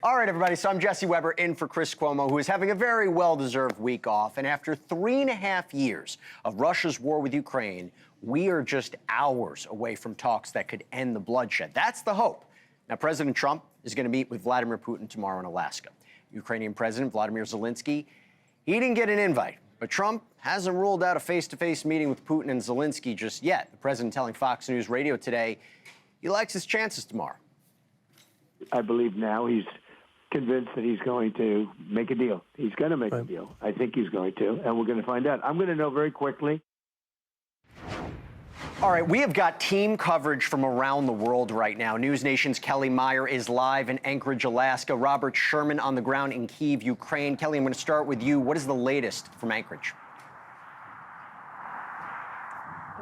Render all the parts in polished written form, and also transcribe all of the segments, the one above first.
All right, everybody, so I'm Jesse Weber in for Chris Cuomo, who is having a very well-deserved week off. And after 3.5 years of Russia's war with Ukraine, we are just hours away from talks that could end the bloodshed. That's the hope. Now, President Trump is going to meet with Vladimir Putin tomorrow in Alaska. Ukrainian President Vladimir Zelensky, he didn't get an invite, but Trump hasn't ruled out a face-to-face meeting with Putin and Zelensky just yet. The president telling Fox News Radio today he likes his chances tomorrow. I believe now he's convinced that he's going to make a deal. He's going to make a deal. I think he's going to, and we're going to find out. I'm going to know very quickly. All right, we have got team coverage from around the world right now. NewsNation's Kellie Meyer is live in Anchorage, Alaska. Robert Sherman on the ground in Kyiv, Ukraine. Kellie, I'm going to start with you. What is the latest from Anchorage?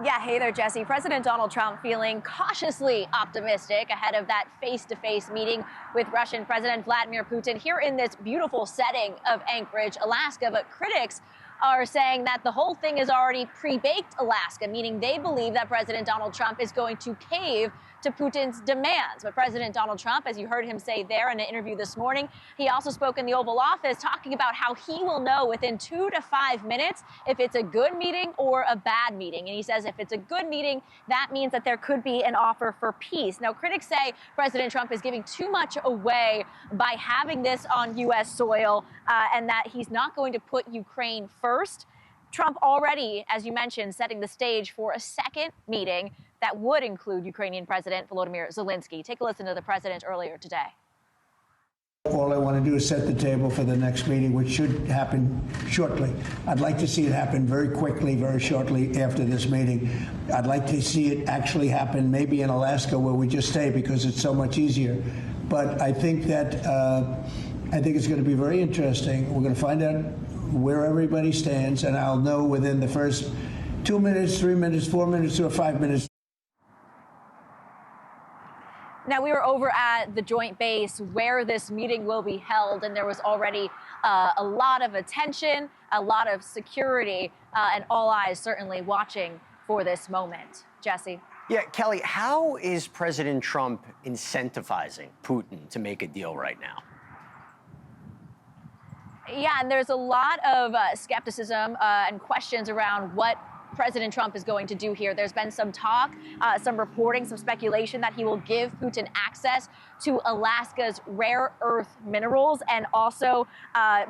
Yeah, hey there, Jesse. President Donald Trump feeling cautiously optimistic ahead of that face-to-face meeting with Russian President Vladimir Putin here in this beautiful setting of Anchorage, Alaska. But critics are saying that the whole thing is already pre-baked Alaska, meaning they believe that President Donald Trump is going to cave to Putin's demands. But President Donald Trump, as you heard him say there in an interview this morning, he also spoke in the Oval Office talking about how he will know within 2 to 5 minutes if it's a good meeting or a bad meeting. And he says if it's a good meeting, that means that there could be an offer for peace. Now, critics say President Trump is giving too much away by having this on U.S. soil and that he's not going to put Ukraine first. Trump already, as you mentioned, setting the stage for a second meeting that would include Ukrainian President Volodymyr Zelensky. Take a listen to the president earlier today. All I want to do is set the table for the next meeting, which should happen shortly. I'd like to see it happen very quickly, very shortly after this meeting. I'd like to see it actually happen maybe in Alaska, where we just stay because it's so much easier. But I think that it's going to be very interesting. We're going to find out where everybody stands, and I'll know within the first 2 minutes, 3 minutes, 4 minutes, or 5 minutes. Now, we were over at the joint base where this meeting will be held, and there was already a lot of attention, a lot of security, and all eyes certainly watching for this moment. Jesse? Yeah, Kellie, how is President Trump incentivizing Putin to make a deal right now? Yeah, and there's a lot of skepticism and questions around what President Trump is going to do here. There's been some talk, some reporting, some speculation that he will give Putin access to Alaska's rare earth minerals and also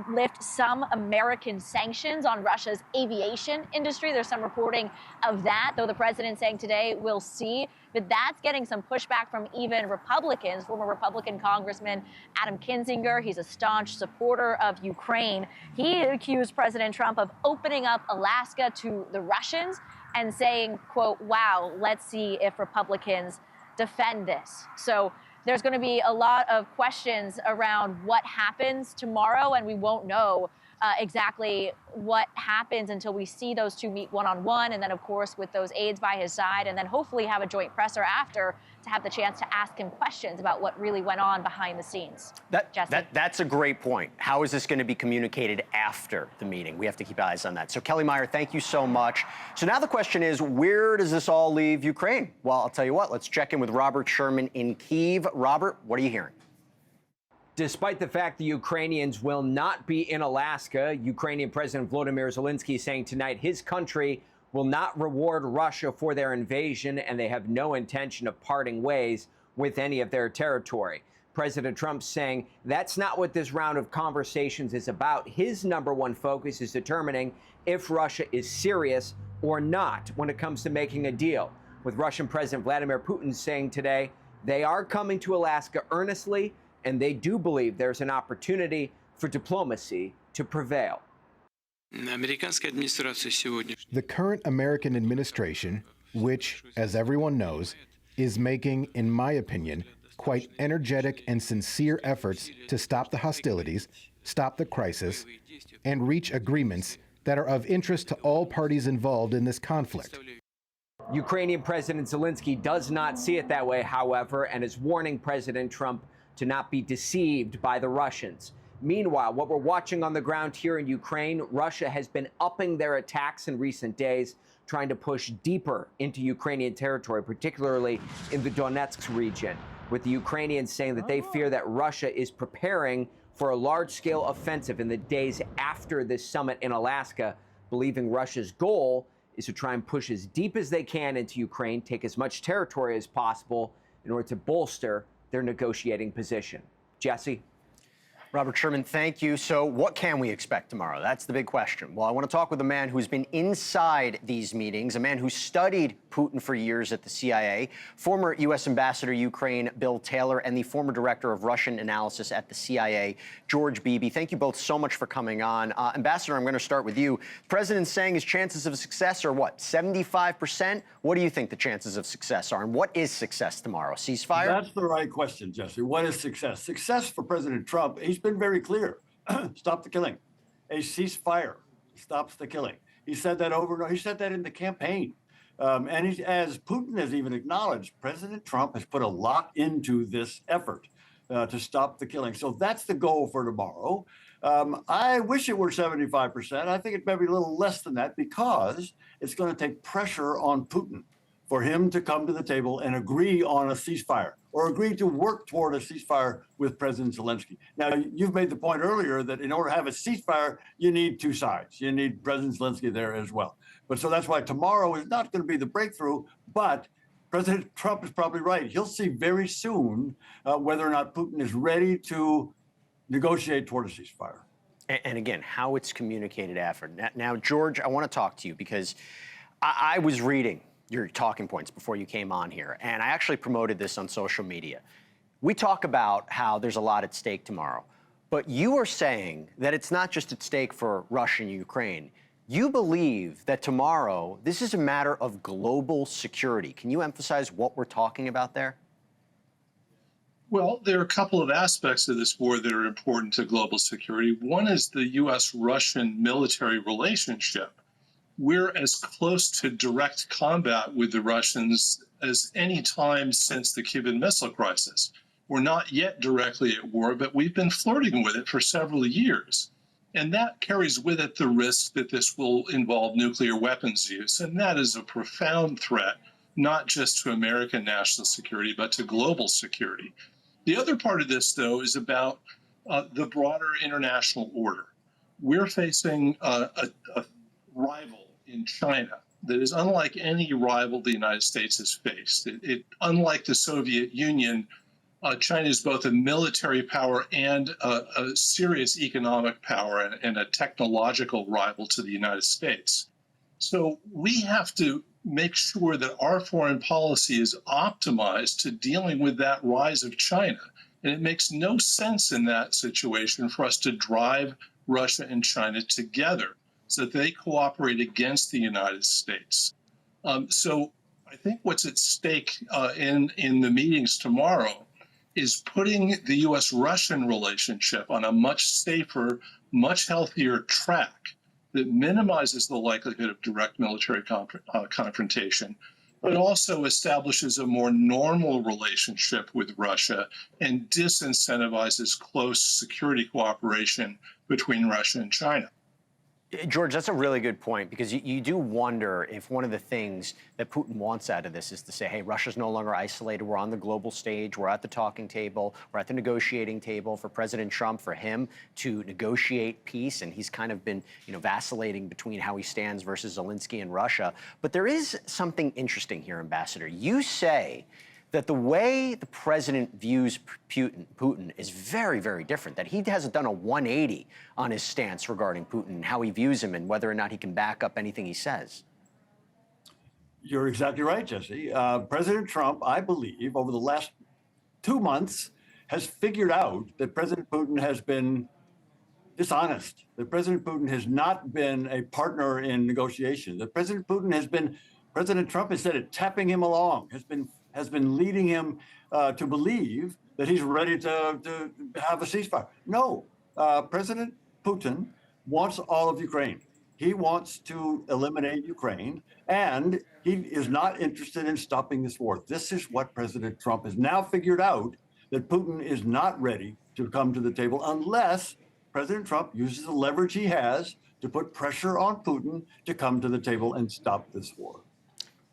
lift some American sanctions on Russia's aviation industry. There's some reporting of that, though the president saying today we'll see. But that's getting some pushback from even Republicans. Former Republican Congressman Adam Kinzinger, he's a staunch supporter of Ukraine. He accused President Trump of opening up Alaska to the Russians and saying, quote, wow, let's see if Republicans defend this. So there's going to be a lot of questions around what happens tomorrow, and we won't know exactly what happens until we see those two meet one-on-one, and then, of course, with those aides by his side, and then hopefully have a joint presser after to have the chance to ask him questions about what really went on behind the scenes. That's a great point. How is this going to be communicated after the meeting? We have to keep eyes on that. So, Kellie Meyer, thank you so much. So now the question is, where does this all leave Ukraine? Well, I'll tell you what, let's check in with Robert Sherman in Kyiv. Robert, what are you hearing? Despite the fact the Ukrainians will not be in Alaska, Ukrainian President Volodymyr Zelensky saying tonight his country will not reward Russia for their invasion, and they have no intention of parting ways with any of their territory. President Trump saying that's not what this round of conversations is about. His number one focus is determining if Russia is serious or not when it comes to making a deal. With Russian President Vladimir Putin saying today they are coming to Alaska earnestly, and they do believe there's an opportunity for diplomacy to prevail. The current American administration, which, as everyone knows, is making, in my opinion, quite energetic and sincere efforts to stop the hostilities, stop the crisis, and reach agreements that are of interest to all parties involved in this conflict. Ukrainian President Zelensky does not see it that way, however, and is warning President Trump to not be deceived by the Russians. Meanwhile, what we're watching on the ground here in Ukraine, Russia has been upping their attacks in recent days, trying to push deeper into Ukrainian territory, particularly in the Donetsk region. with the Ukrainians saying that they fear that Russia is preparing for a large-scale offensive in the days after this summit in Alaska, believing Russia's goal is to try and push as deep as they can into Ukraine, take as much territory as possible in order to bolster their negotiating position. Jesse? Robert Sherman, thank you. So what can we expect tomorrow? That's the big question. Well, I want to talk with a man who's been inside these meetings, a man who studied Putin for years at the CIA, former U.S. Ambassador to Ukraine Bill Taylor, and the former director of Russian analysis at the CIA, George Beebe. Thank you both so much for coming on. Ambassador, I'm going to start with you. The president's saying his chances of success are what, 75%? What do you think the chances of success are, and what is success tomorrow? Ceasefire? That's the right question, Jesse. What is success? Success for President Trump, he's been very clear. Stop the killing. A ceasefire stops the killing. He said that over and over. He said that in the campaign. And as Putin has even acknowledged, President Trump has put a lot into this effort to stop the killing. So that's the goal for tomorrow. I wish it were 75%. I think it may be a little less than that because it's going to take pressure on Putin for him to come to the table and agree on a ceasefire or agree to work toward a ceasefire with President Zelensky. Now, you've made the point earlier that in order to have a ceasefire, you need two sides. You need President Zelensky there as well. But so that's why tomorrow is not going to be the breakthrough, but President Trump is probably right. He'll see very soon whether or not Putin is ready to negotiate toward a ceasefire. And again, how it's communicated after. Now, George, I want to talk to you because I was reading your talking points before you came on here, and I actually promoted this on social media. We talk about how there's a lot at stake tomorrow, but you are saying that it's not just at stake for Russia and Ukraine. You believe that tomorrow, this is a matter of global security. Can you emphasize what we're talking about there? Well, there are a couple of aspects of this war that are important to global security. One is the U.S.-Russian military relationship. We're as close to direct combat with the Russians as any time since the Cuban Missile Crisis. We're not yet directly at war, but we've been flirting with it for several years. And that carries with it the risk that this will involve nuclear weapons use. And that is a profound threat, not just to American national security, but to global security. The other part of this, though, is about the broader international order. We're facing a rival in China that is unlike any rival the United States has faced. Unlike the Soviet Union, China is both a military power and a serious economic power and a technological rival to the United States. So we have to make sure that our foreign policy is optimized to dealing with that rise of China. And it makes no sense in that situation for us to drive Russia and China together so that they cooperate against the United States. So I think what's at stake in the meetings tomorrow is putting the U.S.-Russian relationship on a much safer, much healthier track that minimizes the likelihood of direct military confrontation, but also establishes a more normal relationship with Russia and disincentivizes close security cooperation between Russia and China. George, that's a really good point, because you do wonder if one of the things that Putin wants out of this is to say, hey, Russia's no longer isolated. We're on the global stage. We're at the talking table. We're at the negotiating table for President Trump, for him to negotiate peace. And he's kind of been, vacillating between how he stands versus Zelensky and Russia. But there is something interesting here, Ambassador. You say that the way the president views Putin is very, very different, that he hasn't done a 180 on his stance regarding Putin and how he views him and whether or not he can back up anything he says. You're exactly right, Jesse. President Trump, I believe, over the last 2 months, has figured out that President Putin has been dishonest, that President Putin has not been a partner in negotiation, that President Trump has said it, tapping him along, has been leading him to believe that he's ready to have a ceasefire. No, President Putin wants all of Ukraine. He wants to eliminate Ukraine, and he is not interested in stopping this war. This is what President Trump has now figured out, that Putin is not ready to come to the table unless President Trump uses the leverage he has to put pressure on Putin to come to the table and stop this war.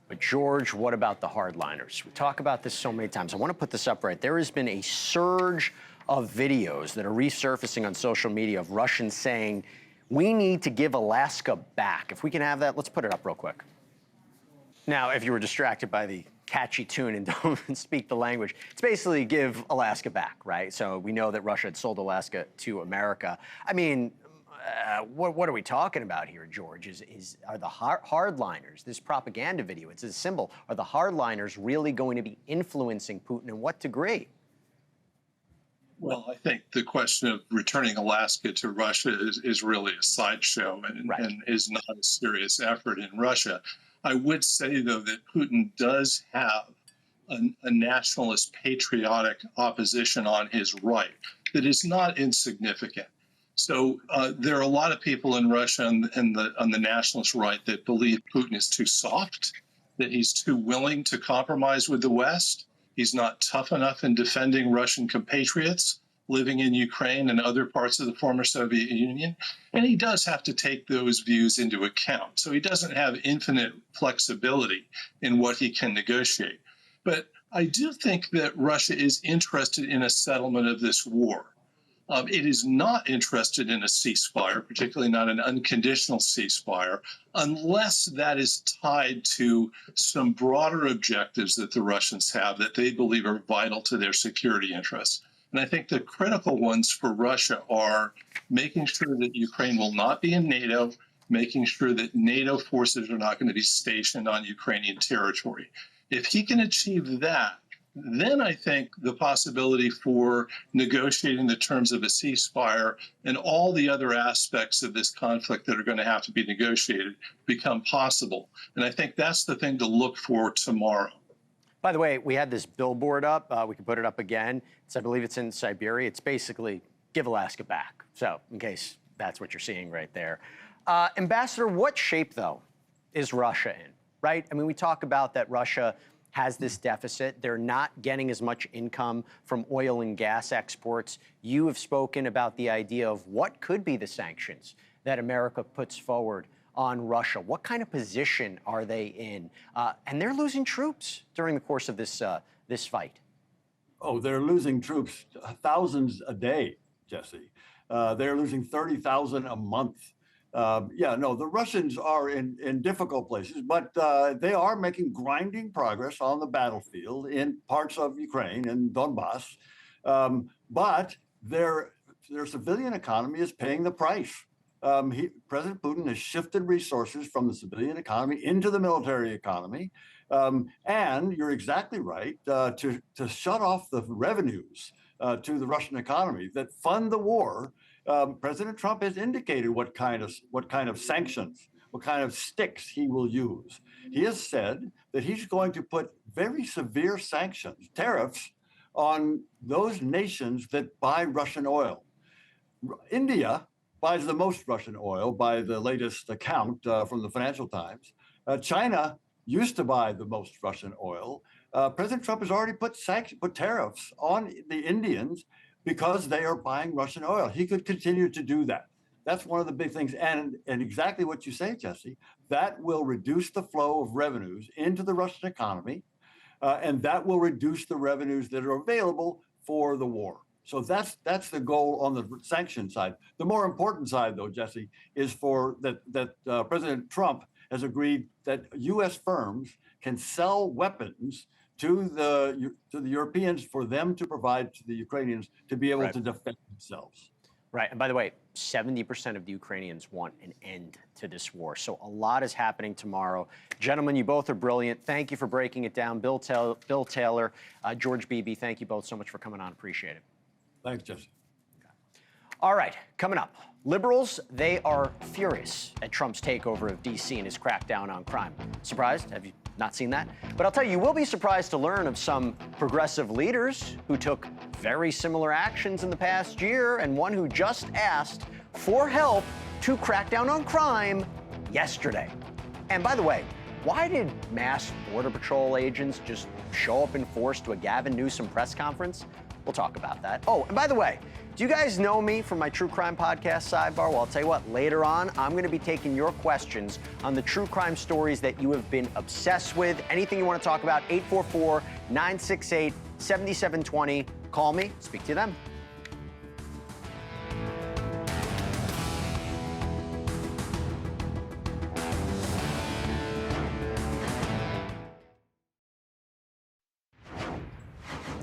But George, what about the hardliners? We talk about this so many times. I want to put this up right. There has been a surge of videos that are resurfacing on social media of Russians saying, we need to give Alaska back. If we can have that, let's put it up real quick. Now, if you were distracted by the catchy tune and don't speak the language, it's basically give Alaska back, right? So we know that Russia had sold Alaska to America. I mean, what are we talking about here, George? Are the hardliners, this propaganda video, it's a symbol, are the hardliners really going to be influencing Putin, and what degree? Well, I think the question of returning Alaska to Russia is really a sideshow and is not a serious effort in Russia. I would say, though, that Putin does have a nationalist, patriotic opposition on his right that is not insignificant. So there are a lot of people in Russia on the nationalist right that believe Putin is too soft, that he's too willing to compromise with the West. He's not tough enough in defending Russian compatriots living in Ukraine and other parts of the former Soviet Union. And he does have to take those views into account. So he doesn't have infinite flexibility in what he can negotiate. But I do think that Russia is interested in a settlement of this war. It is not interested in a ceasefire, particularly not an unconditional ceasefire, unless that is tied to some broader objectives that the Russians have that they believe are vital to their security interests. And I think the critical ones for Russia are making sure that Ukraine will not be in NATO, making sure that NATO forces are not going to be stationed on Ukrainian territory. If he can achieve that, then I think the possibility for negotiating the terms of a ceasefire and all the other aspects of this conflict that are going to have to be negotiated become possible. And I think that's the thing to look for tomorrow. By the way, we had this billboard up. We can put it up again. I believe it's in Siberia. It's basically give Alaska back. So in case that's what you're seeing right there. Ambassador, what shape, though, is Russia in, right? I mean, we talk about that Russia has this deficit. They're not getting as much income from oil and gas exports. You have spoken about the idea of what could be the sanctions that America puts forward on Russia. What kind of position are they in? And they're losing troops during the course of this fight. Oh, they're losing troops, thousands a day, Jesse. They're losing 30,000 a month. The Russians are in difficult places, but they are making grinding progress on the battlefield in parts of Ukraine and Donbass. But their civilian economy is paying the price. President Putin has shifted resources from the civilian economy into the military economy. And you're exactly right, to shut off the revenues to the Russian economy that fund the war. President Trump has indicated what kind of sanctions, what kind of sticks he will use. He has said that he's going to put very severe sanctions, tariffs, on those nations that buy Russian oil. India buys the most Russian oil by the latest account from the Financial Times. China used to buy the most Russian oil. President Trump has already put tariffs on the Indians because they are buying Russian oil. He could continue to do that. That's one of the big things. And exactly what you say, Jesse, that will reduce the flow of revenues into the Russian economy, and that will reduce the revenues that are available for the war. So that's the goal on the sanction side. The more important side, though, Jesse, is that President Trump has agreed that U.S. firms can sell weapons to the Europeans for them to provide to the Ukrainians to be able to defend themselves. Right. And by the way, 70% of the Ukrainians want an end to this war. So a lot is happening tomorrow. Gentlemen, you both are brilliant. Thank you for breaking it down. Bill Taylor, George Beebe, thank you both so much for coming on. Appreciate it. Thanks, Jesse. All right, coming up. Liberals, they are furious at Trump's takeover of D.C. and his crackdown on crime. Surprised? Have you not seen that? But I'll tell you, you will be surprised to learn of some progressive leaders who took very similar actions in the past year, and one who just asked for help to crack down on crime yesterday. And by the way, why did mass Border Patrol agents just show up in force to a Gavin Newsom press conference? We'll talk about that. Oh, and by the way, do you guys know me from my true crime podcast, Sidebar? Well, I'll tell you what, later on, I'm going to be taking your questions on the true crime stories that you have been obsessed with. Anything you want to talk about, 844-968-7720. Call me, speak to you then.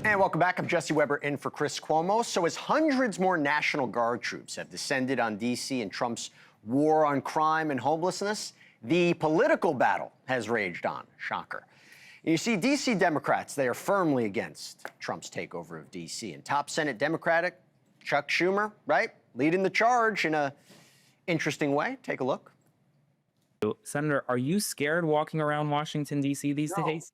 And welcome back. I'm Jesse Weber in for Chris Cuomo. So as hundreds more National Guard troops have descended on D.C. in Trump's war on crime and homelessness, the political battle has raged on. Shocker. You see, D.C. Democrats, they are firmly against Trump's takeover of D.C. And top Senate Democratic Chuck Schumer, right, leading the charge in a interesting way. Take a look. Senator, are you scared walking around Washington, D.C. these days?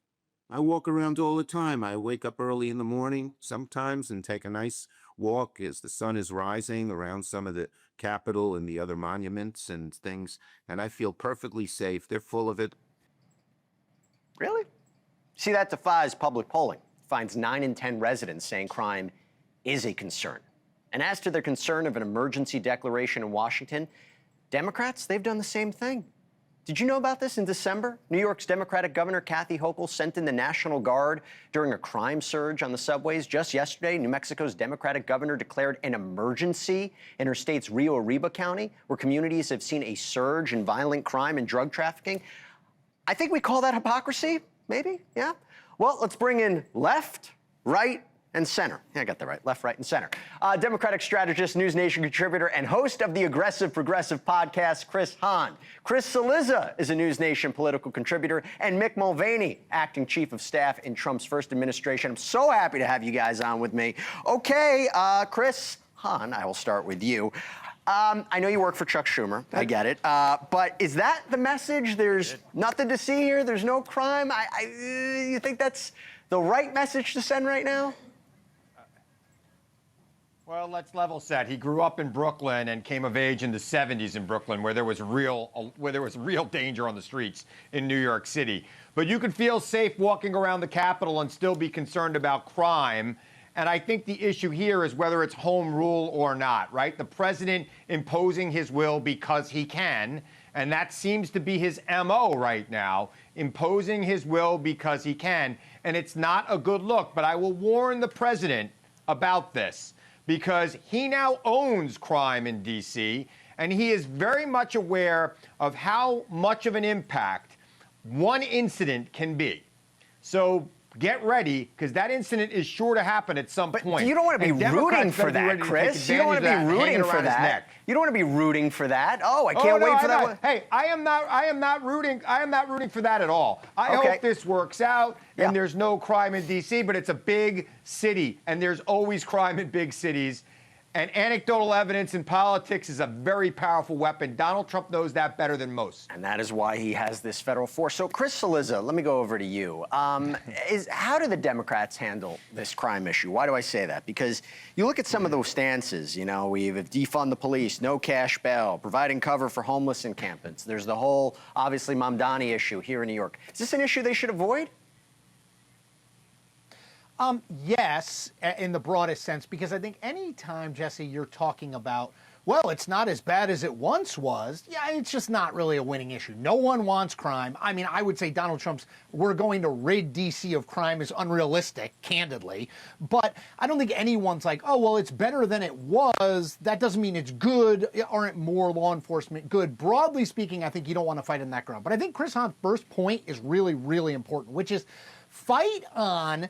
I walk around all the time. I wake up early in the morning sometimes and take a nice walk as the sun is rising around some of the Capitol and the other monuments and things, and I feel perfectly safe. They're full of it. Really? See, that defies public polling. Finds 9 in 10 residents saying crime is a concern. And as to their concern of an emergency declaration in Washington, Democrats, they've done the same thing. Did you know about this? In December, New York's Democratic Governor Kathy Hochul sent in the National Guard during a crime surge on the subways. Just yesterday, New Mexico's Democratic governor declared an emergency in her state's Rio Arriba County, where communities have seen a surge in violent crime and drug trafficking. I think we call that hypocrisy, maybe, yeah? Well, let's bring in left, right, and center. Yeah, I got that right. Left, right, and center. Democratic strategist, NewsNation contributor, and host of the Aggressive Progressive podcast, Chris Hahn. Chris Cillizza is a NewsNation political contributor, and Mick Mulvaney, acting chief of staff in Trump's first administration. I'm so happy to have you guys on with me. Okay, Chris Hahn, I will start with you. I know you work for Chuck Schumer. I get it. But is that the message? There's nothing to see here. There's no crime. You think that's the right message to send right now? Well, let's level set. He grew up in Brooklyn and came of age in the 70s in Brooklyn, where there was real danger on the streets in New York City. But you could feel safe walking around the Capitol and still be concerned about crime. And I think the issue here is whether it's home rule or not, right? The president imposing his will because he can, and that seems to be his MO right now, imposing his will because he can. And it's not a good look, but I will warn the president about this, because he now owns crime in D.C., and he is very much aware of how much of an impact one incident can be. So get ready, because that incident is sure to happen at some point. You don't want to be rooting for that, Chris. You don't want to be rooting for that. You don't want to be rooting for that. Oh, I can't wait for that. Hey, I am not rooting for that at all. I hope this works out and there's no crime in D.C., but it's a big city, and there's always crime in big cities. And anecdotal evidence in politics is a very powerful weapon. Donald Trump knows that better than most. And that is why he has this federal force. So, Chris Cillizza, let me go over to you. How do the Democrats handle this crime issue? Why do I say that? Because you look at some of those stances, you know, we've defund the police, no cash bail, providing cover for homeless encampments. There's the whole, obviously, Mamdani issue here in New York. Is this an issue they should avoid? Yes, in the broadest sense, because I think any time, Jesse, you're talking about, well, it's not as bad as it once was, yeah, it's just not really a winning issue. No one wants crime. I mean, I would say Donald Trump's, we're going to rid D.C. of crime is unrealistic, candidly. But I don't think anyone's like, oh, well, it's better than it was. That doesn't mean it's good. Aren't more law enforcement good? Broadly speaking, I think you don't want to fight on that ground. But I think Chris Hahn's first point is really, really important, which is fight on...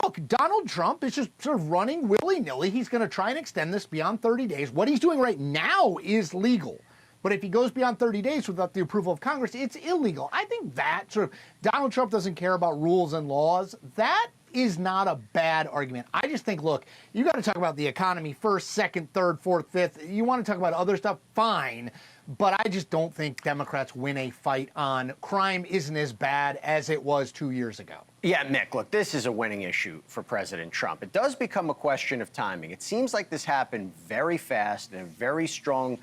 Look, Donald Trump is just sort of running willy-nilly. He's going to try and extend this beyond 30 days. What he's doing right now is legal. But if he goes beyond 30 days without the approval of Congress, it's illegal. I think that sort of Donald Trump doesn't care about rules and laws. That is not a bad argument. I just think, look, you got to talk about the economy first, second, third, fourth, fifth. You want to talk about other stuff, fine. But I just don't think Democrats win a fight on crime isn't as bad as it was 2 years ago. Yeah, Mick, look, this is a winning issue for President Trump. It does become a question of timing. It seems like this happened very fast and a very strong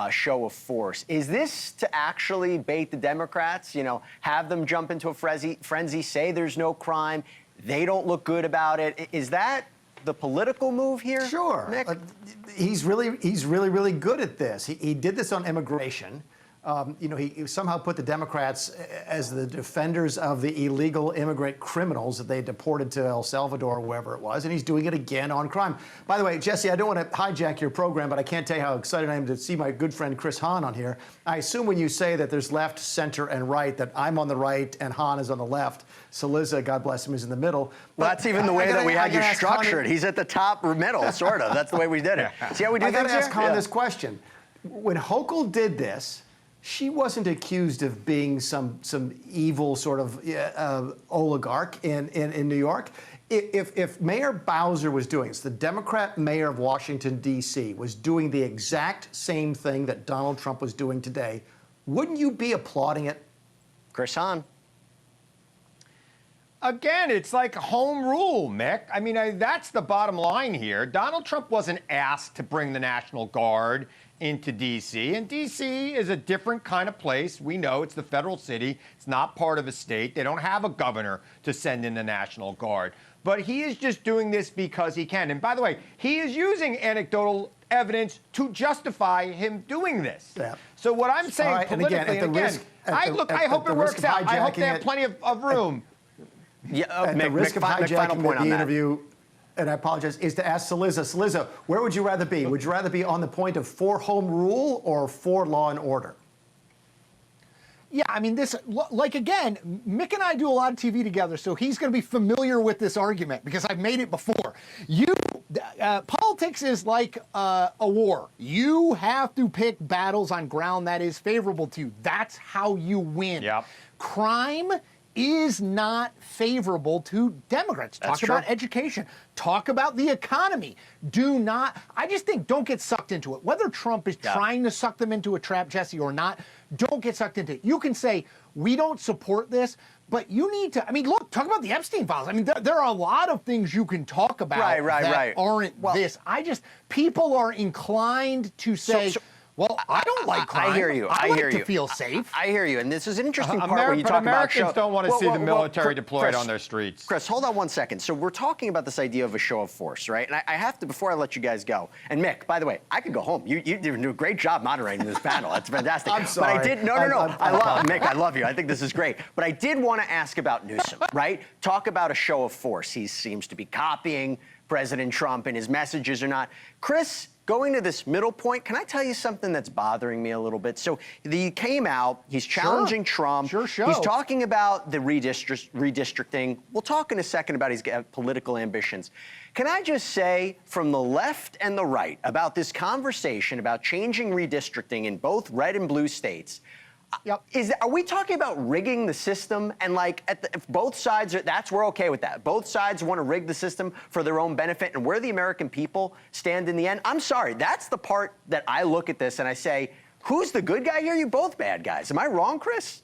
show of force. Is this to actually bait the Democrats, you know, have them jump into a frenzy, say there's no crime, they don't look good about it? Is that the political move here? Sure. Mick? He's really good at this. He did this on immigration. He somehow put the Democrats as the defenders of the illegal immigrant criminals that they deported to El Salvador or wherever it was, and he's doing it again on crime. By the way, Jesse, I don't want to hijack your program, but I can't tell you how excited I am to see my good friend Chris Hahn on here. I assume when you say that there's left, center, and right, that I'm on the right and Hahn is on the left. Cillizza, God bless him, is in the middle. Well, that's even the way that we had you structured. He's at the top or middle, sort of. That's the way we did it. See how we do things here? I got to ask Hahn this question. When Hochul did this, she wasn't accused of being some evil sort of oligarch in New York. If Mayor Bowser was doing this, the Democrat mayor of Washington, D.C., was doing the exact same thing that Donald Trump was doing today, wouldn't you be applauding it? Chris Hahn. Again, it's like home rule, Mick. I mean, that's the bottom line here. Donald Trump wasn't asked to bring the National Guard into D.C., and D.C. is a different kind of place. We know it's the federal city. It's not part of a state. They don't have a governor to send in the National Guard. But he is just doing this because he can. And by the way, he is using anecdotal evidence to justify him doing this. Yeah. So what I'm saying right, politically, and again, I hope it works out. I hope they have plenty of room. At the risk of hijacking the interview, and I apologize, is to ask Cillizza. Cillizza, where would you rather be? Would you rather be on the point of for home rule or for law and order? Yeah, I mean, again, Mick and I do a lot of TV together, so he's going to be familiar with this argument because I've made it before. Politics is like a war. You have to pick battles on ground that is favorable to you. That's how you win. Yep. Crime is not favorable to Democrats. Talk about education. Talk about the economy. I just think don't get sucked into it. Whether Trump is trying to suck them into a trap, Jesse, or not, don't get sucked into it. You can say, we don't support this, but you need to, look, talk about the Epstein files. There are a lot of things you can talk about that aren't this. People are inclined to say, well, I don't like crime. I hear you. I like to feel safe. I hear you. And this is an interesting part where you talk about Americans don't want to see the military deployed on their streets. Chris, hold on one second. So we're talking about this idea of a show of force, right? And I have to, before I let you guys go, and Mick, by the way, I could go home. You do a great job moderating this panel. That's fantastic. I'm sorry. But I did, no. I love Mick. I love you. I think this is great. But I did want to ask about Newsom, right? Talk about a show of force. He seems to be copying President Trump and his messages or not. Chris, going to this middle point, can I tell you something that's bothering me a little bit? So he came out, he's challenging Trump. He's talking about the redistricting. We'll talk in a second about his political ambitions. Can I just say, from the left and the right, about this conversation about changing redistricting in both red and blue states, are we talking about rigging the system? And if both sides we're okay with that. Both sides want to rig the system for their own benefit, and where the American people stand in the end. I'm sorry, that's the part that I look at this and I say, who's the good guy here? You're both bad guys. Am I wrong, Chris?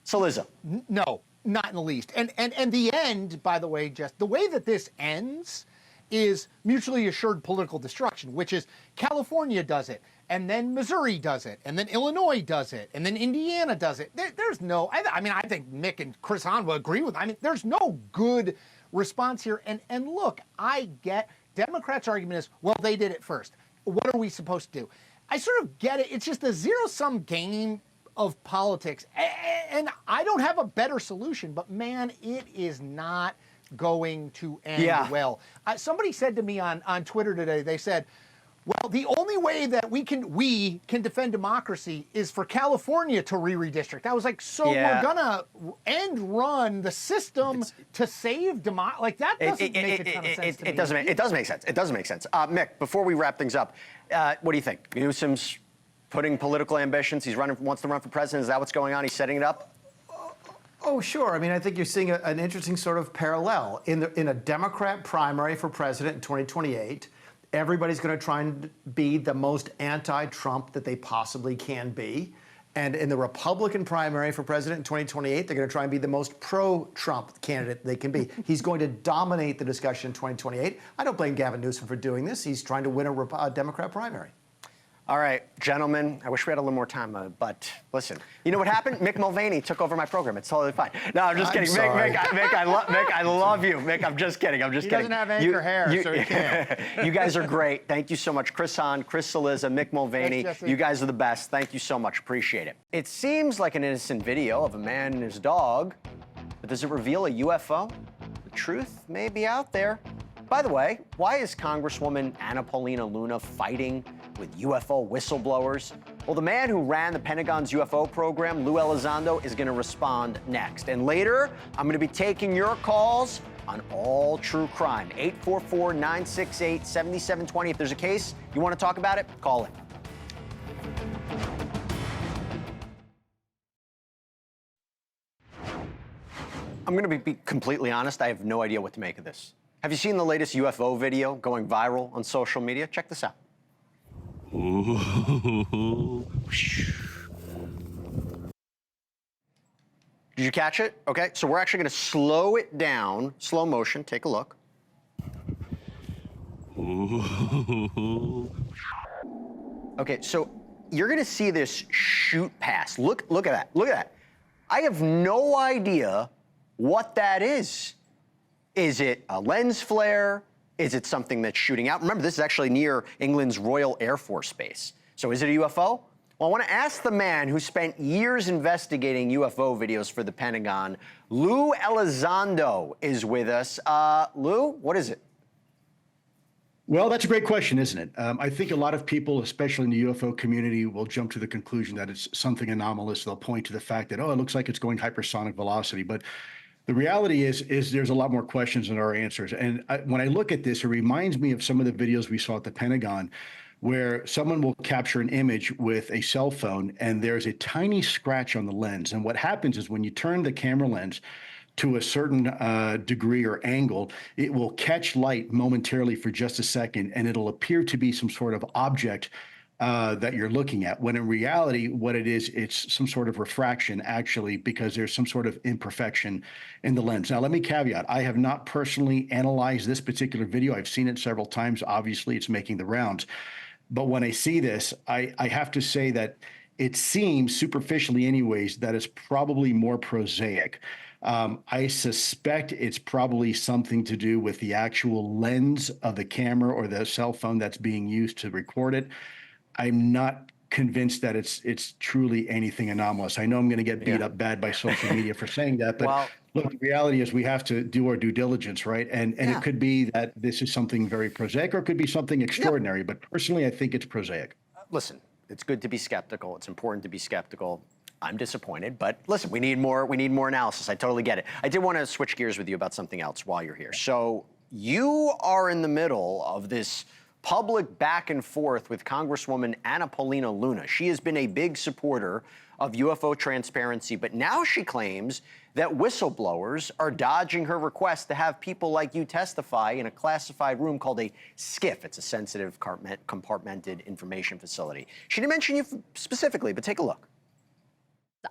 Cillizza. No, not in the least. And the end, by the way, just the way that this ends is mutually assured political destruction, which is California does it, and then Missouri does it, and then Illinois does it, and then Indiana does it. There's no, I think Mick and Chris Hahn will agree with, there's no good response here. And look, I get Democrats' argument is, well, they did it first. What are we supposed to do? I sort of get it. It's just a zero-sum game of politics. And I don't have a better solution, but man, it is not going to end well. Somebody said to me on Twitter today, they said, well, the only way that we can defend democracy is for California to redistrict. I was like, so we're gonna run the system to save democracy? That doesn't make a ton of sense to me. It does make sense. It does make sense. Mick, before we wrap things up, what do you think? Newsom's putting political ambitions. He wants to run for president. Is that what's going on? He's setting it up? Oh, sure. I think you're seeing an interesting sort of parallel. In a Democrat primary for president in 2028, everybody's going to try and be the most anti-Trump that they possibly can be. And in the Republican primary for president in 2028, they're going to try and be the most pro-Trump candidate they can be. He's going to dominate the discussion in 2028. I don't blame Gavin Newsom for doing this. He's trying to win a Democrat primary. All right, gentlemen, I wish we had a little more time, but listen, you know what happened? Mick Mulvaney took over my program. It's totally fine. No, I'm just kidding. sorry. Mick, I love you. Mick, I'm just kidding. He doesn't have anchor hair, so he can't. You guys are great. Thank you so much. Chris Hahn, Chris Cillizza, Mick Mulvaney. Thanks, Jesse. You guys are the best. Thank you so much. Appreciate it. It seems like an innocent video of a man and his dog, but does it reveal a UFO? The truth may be out there. By the way, why is Congresswoman Anna Paulina Luna fighting with UFO whistleblowers? Well, the man who ran the Pentagon's UFO program, Lou Elizondo, is going to respond next. And later, I'm going to be taking your calls on all true crime. 844-968-7720. If there's a case you want to talk about it, call in. I'm going to be completely honest. I have no idea what to make of this. Have you seen the latest UFO video going viral on social media? Check this out. Did you catch it? Okay, so we're actually going to slow it down, slow motion. Take a look. Okay, so you're going to see this shoot past. Look at that. Look at that. I have no idea what that is. Is it a lens flare? Is it something that's shooting out? Remember, this is actually near England's Royal Air Force Base. So is it a UFO? Well, I want to ask the man who spent years investigating UFO videos for the Pentagon. Lou Elizondo is with us. Lou, what is it? Well, that's a great question, isn't it? I think a lot of people, especially in the UFO community, will jump to the conclusion that it's something anomalous. They'll point to the fact that, oh, it looks like it's going hypersonic velocity. But the reality is there's a lot more questions than there are answers. And when I look at this, it reminds me of some of the videos we saw at the Pentagon, where someone will capture an image with a cell phone and there's a tiny scratch on the lens. And what happens is when you turn the camera lens to a certain degree or angle, it will catch light momentarily for just a second, and it'll appear to be some sort of object that you're looking at, when in reality, what it is, it's some sort of refraction, actually, because there's some sort of imperfection in the lens. Now, let me caveat, I have not personally analyzed this particular video. I've seen it several times. Obviously, it's making the rounds. But when I see this, I have to say that it seems, superficially anyways, that it's probably more prosaic. I suspect it's probably something to do with the actual lens of the camera or the cell phone that's being used to record it. I'm not convinced that it's truly anything anomalous. I know I'm going to get beat up bad by social media for saying that, but look, the reality is we have to do our due diligence, right? And it could be that this is something very prosaic, or it could be something extraordinary. But personally, I think it's prosaic. Listen, it's good to be skeptical. It's important to be skeptical. I'm disappointed, but listen, we need more analysis. I totally get it. I did want to switch gears with you about something else while you're here. So you are in the middle of this public back and forth with Congresswoman Anna Paulina Luna. She has been a big supporter of UFO transparency, but now she claims that whistleblowers are dodging her request to have people like you testify in a classified room called a SCIF. It's a sensitive compartmented information facility. She didn't mention you specifically, but take a look.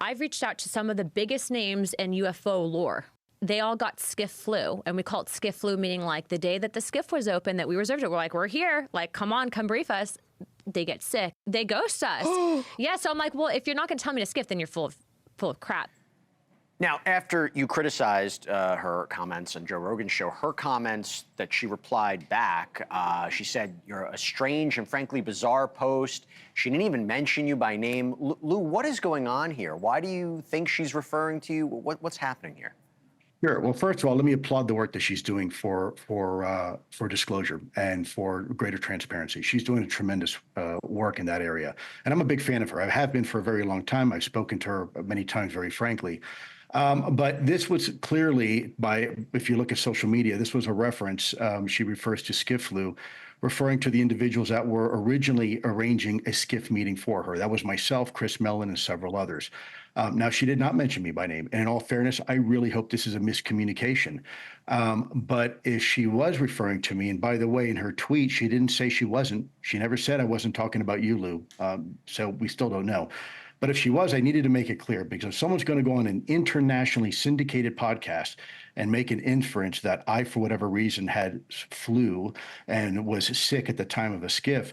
I've reached out to some of the biggest names in UFO lore. They all got SCIF flu, and we call it SCIF flu, meaning like the day that the SCIF was open, that we reserved it. We're like, we're here. Like, come on, come brief us. They get sick. They ghost us. Yeah, so I'm like, well, if you're not going to tell me to SCIF, then you're full of crap. Now, after you criticized her comments on Joe Rogan's show, her comments that she replied back, she said, you're a strange and frankly bizarre post. She didn't even mention you by name. Lou, what is going on here? Why do you think she's referring to you? What's happening here? Sure. Well, first of all, let me applaud the work that she's doing for disclosure and for greater transparency. She's doing a tremendous work in that area, and I'm a big fan of her. I have been for a very long time. I've spoken to her many times, very frankly. But this was clearly, if you look at social media, this was a reference. She refers to SCIF flu, referring to the individuals that were originally arranging a SCIF meeting for her. That was myself, Chris Mellon, and several others. Now, she did not mention me by name. And in all fairness, I really hope this is a miscommunication. But if she was referring to me, and by the way, in her tweet, she didn't say she wasn't. She never said I wasn't talking about you, Lou. So we still don't know. But if she was, I needed to make it clear, because if someone's going to go on an internationally syndicated podcast and make an inference that I, for whatever reason, had flu and was sick at the time of a SCIF,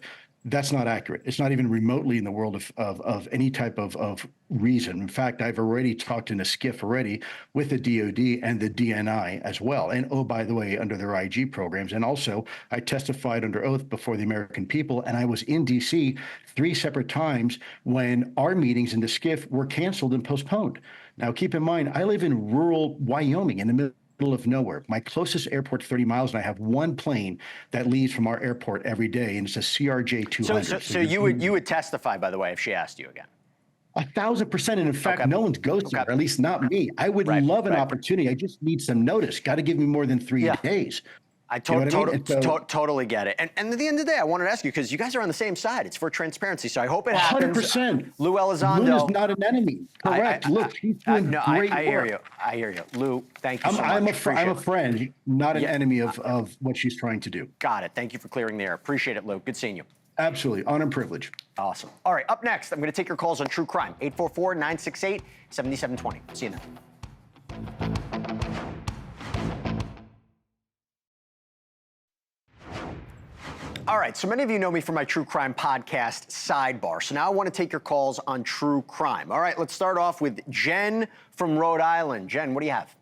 That's not accurate. It's not even remotely in the world of any type of reason. In fact, I've already talked in a skiff already with the DOD and the DNI as well. And oh, by the way, under their IG programs. And also, I testified under oath before the American people, and I was in DC 3 separate times when our meetings in the skiff were canceled and postponed. Now, keep in mind, I live in rural Wyoming in the middle of nowhere. My closest airport 30 miles, and I have one plane that leaves from our airport every day, and it's a CRJ 200. So you would testify, by the way, if she asked you again? 1,000%. And in fact, no one's ghosting her, at least not me. I would love an opportunity. I just need some notice. Got to give me more than 3 days. I totally get it. And at the end of the day, I wanted to ask you, because you guys are on the same side. It's for transparency. So I hope it happens. 100%. Lou Elizondo. Lou is not an enemy. Correct. Look, she's doing great I hear work. you. I hear you. Lou, thank you so much. I'm a friend, not an enemy of what she's trying to do. Got it. Thank you for clearing the air. Appreciate it, Lou. Good seeing you. Absolutely. Honor and privilege. Awesome. All right, up next, I'm going to take your calls on true crime. 844-968-7720. See you then. All right, so many of you know me from my true crime podcast, Sidebar. So now I want to take your calls on true crime. All right, let's start off with Jen from Rhode Island. Jen, what do you have?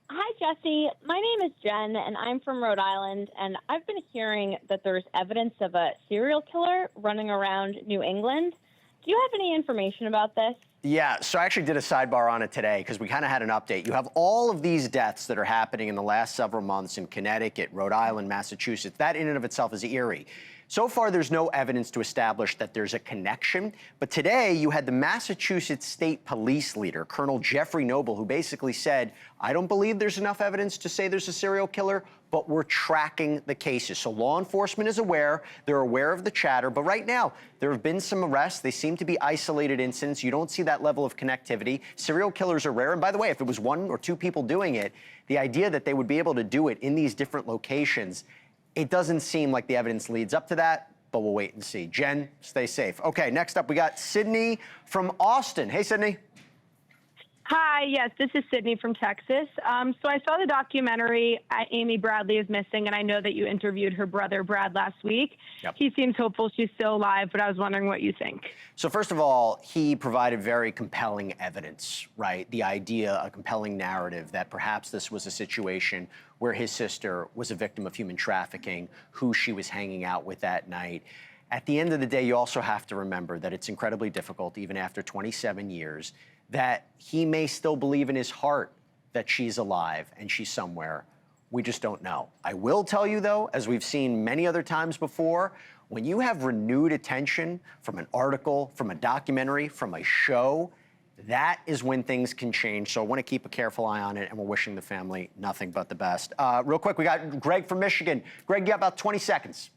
Hi, Jesse. My name is Jen, and I'm from Rhode Island, and I've been hearing that there's evidence of a serial killer running around New England. Do you have any information about this? Yeah, so I actually did a sidebar on it today because we kind of had an update. You have all of these deaths that are happening in the last several months in Connecticut, Rhode Island, Massachusetts. That in and of itself is eerie. So far, there's no evidence to establish that there's a connection. But today, you had the Massachusetts State Police leader, Colonel Jeffrey Noble, who basically said, I don't believe there's enough evidence to say there's a serial killer, but we're tracking the cases. So law enforcement is aware. They're aware of the chatter. But right now, there have been some arrests. They seem to be isolated incidents. You don't see that level of connectivity. Serial killers are rare. And by the way, if it was 1 or 2 people doing it, the idea that they would be able to do it in these different locations, it doesn't seem like the evidence leads up to that, but we'll wait and see. Jen, stay safe. Okay, next up, we got Sydney from Austin. Hey, Sydney. Hi, yes, this is Sydney from Texas. So I saw the documentary, Amy Bradley is Missing, and I know that you interviewed her brother, Brad, last week. Yep. He seems hopeful she's still alive, but I was wondering what you think. So first of all, he provided very compelling evidence, right? The idea, a compelling narrative that perhaps this was a situation where his sister was a victim of human trafficking, who she was hanging out with that night. At the end of the day, you also have to remember that it's incredibly difficult, even after 27 years, that he may still believe in his heart that she's alive and she's somewhere. We just don't know. I will tell you, though, as we've seen many other times before, when you have renewed attention from an article, from a documentary, from a show, that is when things can change. So I want to keep a careful eye on it, and we're wishing the family nothing but the best. Real quick, we got Greg from Michigan. Greg, you got about 20 seconds.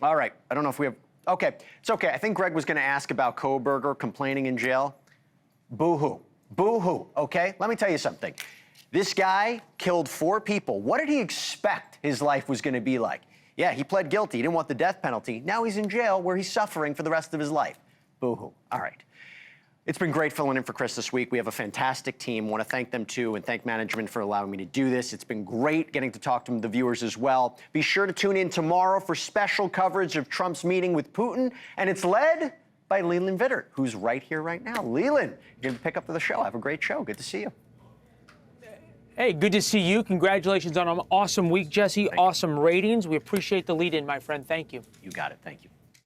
All right. I don't know if we have... Okay, it's okay. I think Greg was going to ask about Koberger complaining in jail. Boo-hoo. Boo-hoo, okay? Let me tell you something. This guy killed 4 people. What did he expect his life was going to be like? Yeah, he pled guilty. He didn't want the death penalty. Now he's in jail where he's suffering for the rest of his life. Boo-hoo. All right. It's been great filling in for Chris this week. We have a fantastic team. Want to thank them, too, and thank management for allowing me to do this. It's been great getting to talk to the viewers as well. Be sure to tune in tomorrow for special coverage of Trump's meeting with Putin, and it's led by Leland Vittert, who's right here right now. Leland, you're going to pick up the show. Have a great show. Good to see you. Hey, good to see you. Congratulations on an awesome week, Jesse. Awesome ratings. We appreciate the lead-in, my friend. Thank you. You got it. Thank you.